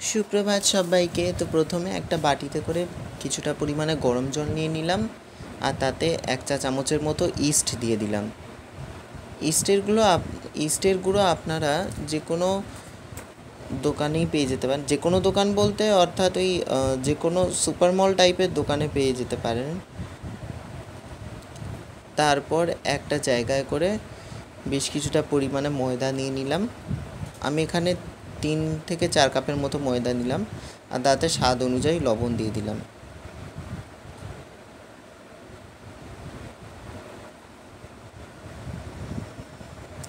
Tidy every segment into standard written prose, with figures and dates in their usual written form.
সুপ্রভাত সবাইকে। তো প্রথমে একটা বাটিতে করে কিছুটা পরিমাণে গরম জল নিয়ে নিলাম, আর তাতে 1 চা চামচের মতো ইস্ট দিয়ে দিলাম। ইস্টের গুঁড়ো আপনারা যে কোনো দোকানেই পেয়ে যেতে পারেন। যে কোনো দোকান বলতে অর্থাৎ ওই যে কোনো সুপার মল টাইপের দোকানে পেয়ে যেতে পারেন। তারপর একটা জায়গায় করে বেশ কিছুটা পরিমাণে ময়দা নিয়ে নিলাম। আমি এখানে 3 থেকে 4 কাপের মতো ময়দা নিলাম, আর তাতে স্বাদ অনুযায়ী লবণ দিয়ে দিলাম।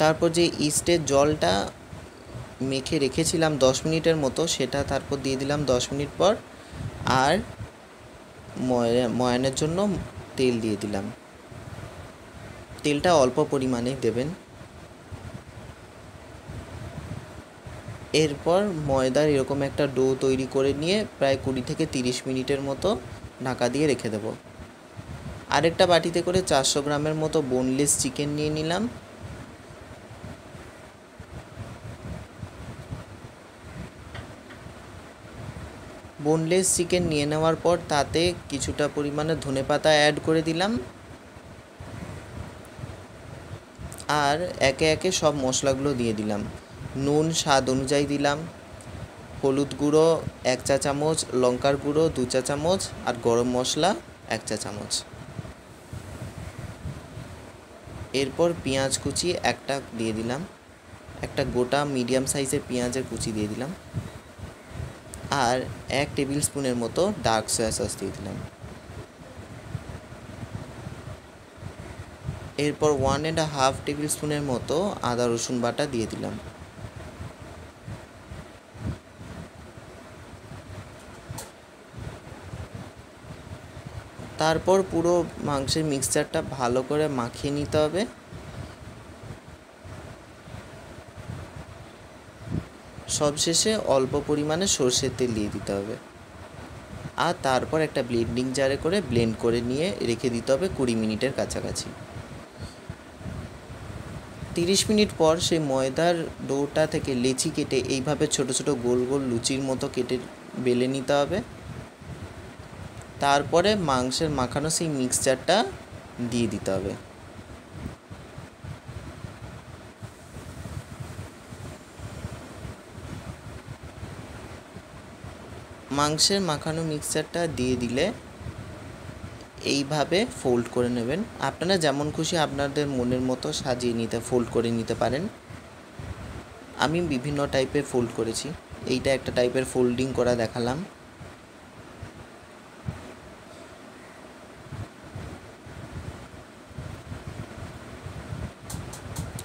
তারপর যে ইস্টের জলটা মেখে রেখেছিলাম 10 মিনিটের মতো, সেটা তারপর দিয়ে দিলাম 10 মিনিট পর। আর ময়ানের জন্য তেল দিয়ে দিলাম। তেলটা অল্প পরিমাণে দেবেন। এরপর ময়দার এরকম একটা ডো তৈরি করে নিয়ে প্রায় 20 থেকে 30 মিনিটের মতো ঢাকা দিয়ে রেখে দেবো। আরেকটা বাটিতে করে 400 গ্রামের মতো বোনলেস চিকেন নিয়ে নিলাম। বোনলেস চিকেন নিয়ে নেওয়ার পর তাতে কিছুটা পরিমাণে ধনেপাতা অ্যাড করে দিলাম, আর একে একে সব মশলাগুলো দিয়ে দিলাম। নুন স্বাদ অনুযায়ী দিলাম, হলুদ গুঁড়ো 1 চা চামচ, লঙ্কার গুঁড়ো 2 চা চামচ, আর গরম মশলা 1 চা চামচ। এরপর পেঁয়াজ কুচি একটা দিয়ে দিলাম, একটা গোটা মিডিয়াম সাইজের পেঁয়াজের কুচি দিয়ে দিলাম, আর 1 টেবিল স্পুনের মতো ডার্ক সয়া সস দিয়ে দিলাম। এরপর 1.5 টেবিল স্পুনের মতো আদা রসুন বাটা দিয়ে দিলাম। তারপর পুরো মাংসের মিক্সচারটা ভালো করে মাখিয়ে নিতে হবে। সবশেষে অল্প পরিমাণে সরষের তেল দিয়ে দিতে হবে, আর তারপর একটা ব্লেন্ডিং জারে করে ব্লেন্ড করে নিয়ে রেখে দিতে হবে 20 মিনিটের কাছাকাছি। 30 মিনিট পর সেই ময়দার ডোটা থেকে লেচি কেটে এইভাবে ছোট ছোট গোল গোল লুচির মতো কেটে বেলে নিতে হবে। তারপরে মাংসের মাখানো সেই মিক্সচারটা দিয়ে দিতে হবে। মাংসের মাখানো মিক্সচারটা দিয়ে দিলে এইভাবে ফোল্ড করে নেবেন। আপনারা যেমন খুশি আপনাদের মনের মতো সাজিয়ে ফোল্ড করে নিতে পারেন। আমি বিভিন্ন টাইপের ফোল্ড করেছি, এইটা একটা টাইপের ফোল্ডিং করা দেখালাম।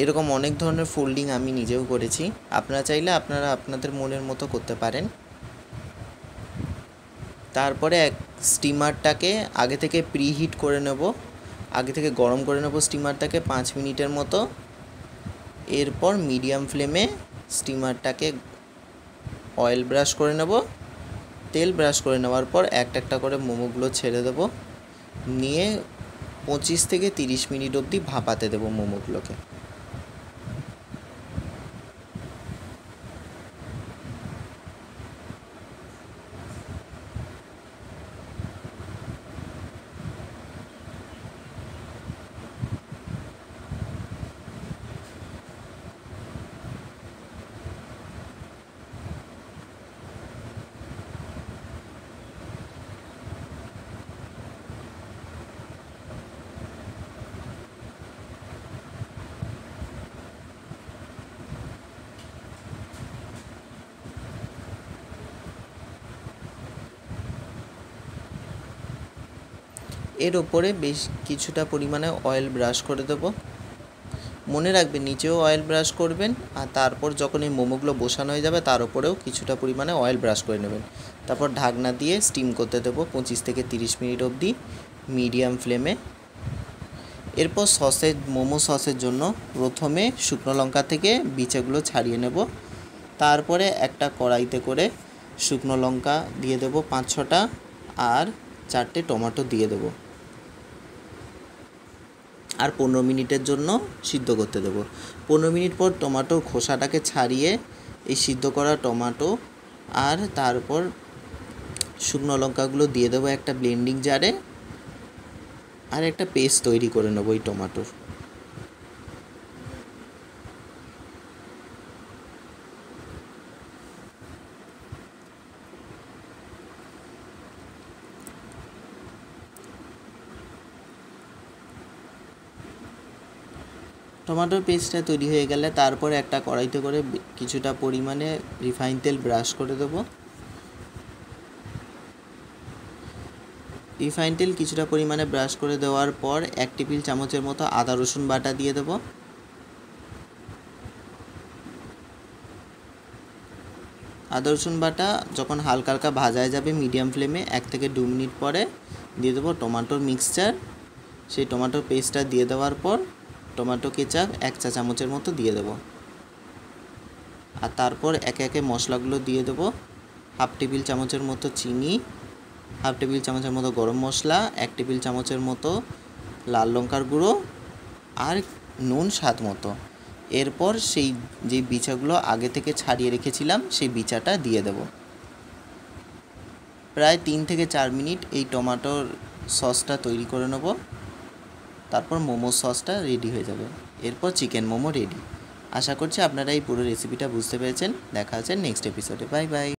এরকম অনেক ধরনের ফোল্ডিং আমি নিজেও করেছি, আপনারা চাইলে আপনারা আপনাদের মনের মতো করতে পারেন। তারপরে স্টিমারটাকে আগে থেকে প্রিহিট করে নেব, আগে থেকে গরম করে নেব স্টিমারটাকে 5 মিনিটের মতো। এরপর মিডিয়াম ফ্লেমে স্টিমারটাকে অয়েল ব্রাশ করে নেব। তেল ব্রাশ করে নেওয়ার পর একটা একটা করে মোমোগুলো ছেড়ে দেব, নিয়ে 25 থেকে 30 মিনিট অবধি ভাপাতে দেবো মোমোগুলোকে। এর ওপরে বেশ কিছুটা পরিমাণে অয়েল ব্রাশ করে দেবো। মনে রাখবেন নিচেও অয়েল ব্রাশ করবেন, আর তারপর যখন এই মোমোগুলো বসানো হয়ে যাবে তার উপরেও কিছুটা পরিমাণে অয়েল ব্রাশ করে নেবেন। তারপর ঢাকনা দিয়ে স্টিম করতে দেবো 25 থেকে 30 মিনিট অবধি মিডিয়াম ফ্লেমে। এরপর মোমো সসের জন্য প্রথমে শুকনো লঙ্কা থেকে বিচিগুলো ছাড়িয়ে নেব। তারপরে একটা কড়াইতে করে শুকনো লঙ্কা দিয়ে দেবো 5-6টা, আর 4টে টমেটো দিয়ে দেবো, আর 15 মিনিটের জন্য সিদ্ধ করতে দেবো। 15 মিনিট পর টমেটোর খোসাটাকে ছাড়িয়ে এই সিদ্ধ করা টমেটো আর তারপর শুকনো লঙ্কাগুলো দিয়ে দেবো একটা ব্লেন্ডিং জারে, আর একটা পেস্ট তৈরি করে নেবো ওই টমেটোর। টমেটোর পেস্টটা তৈরি হয়ে গেলে তারপর একটা কড়াইতে করে কিছুটা পরিমাণে রিফাইন তেল ব্রাশ করে দেবো। রিফাইন তেল কিছুটা পরিমাণে ব্রাশ করে দেওয়ার পর 1 টেবিল চামচের মতো আদা রসুন বাটা দিয়ে দেবো। আদা রসুন বাটা যখন হালকা হালকা ভাজা যাবে মিডিয়াম ফ্লেমে 1 থেকে 2 মিনিট পরে দিয়ে দেবো টমেটোর মিক্সচার। সেই টমেটোর পেস্টটা দিয়ে দেওয়ার পর টমেটো কেচাপ 1 চা চামচের মতো দিয়ে দেবো। আর তারপর একে একে মশলাগুলো দিয়ে দেবো। 1/2 টেবিল চামচের মতো চিনি, 1/2 টেবিল চামচের মতো গরম মশলা, 1 টেবিল চামচের মতো লাল লঙ্কার গুঁড়ো আর নুন স্বাদ মতো। এরপর সেই যে বিচাগুলো আগে থেকে ছাড়িয়ে রেখেছিলাম সেই বিচাটা দিয়ে দেব। প্রায় 3 থেকে 4 মিনিট এই টমেটোর সসটা তৈরি করে নেব। তারপর মোমোর সসটা রেডি হয়ে যাবে। এরপর চিকেন মোমো রেডি। আশা করছি আপনারা এই পুরো রেসিপিটা বুঝতে পেরেছেন। দেখা হচ্ছে নেক্সট এপিসোডে। Bye bye.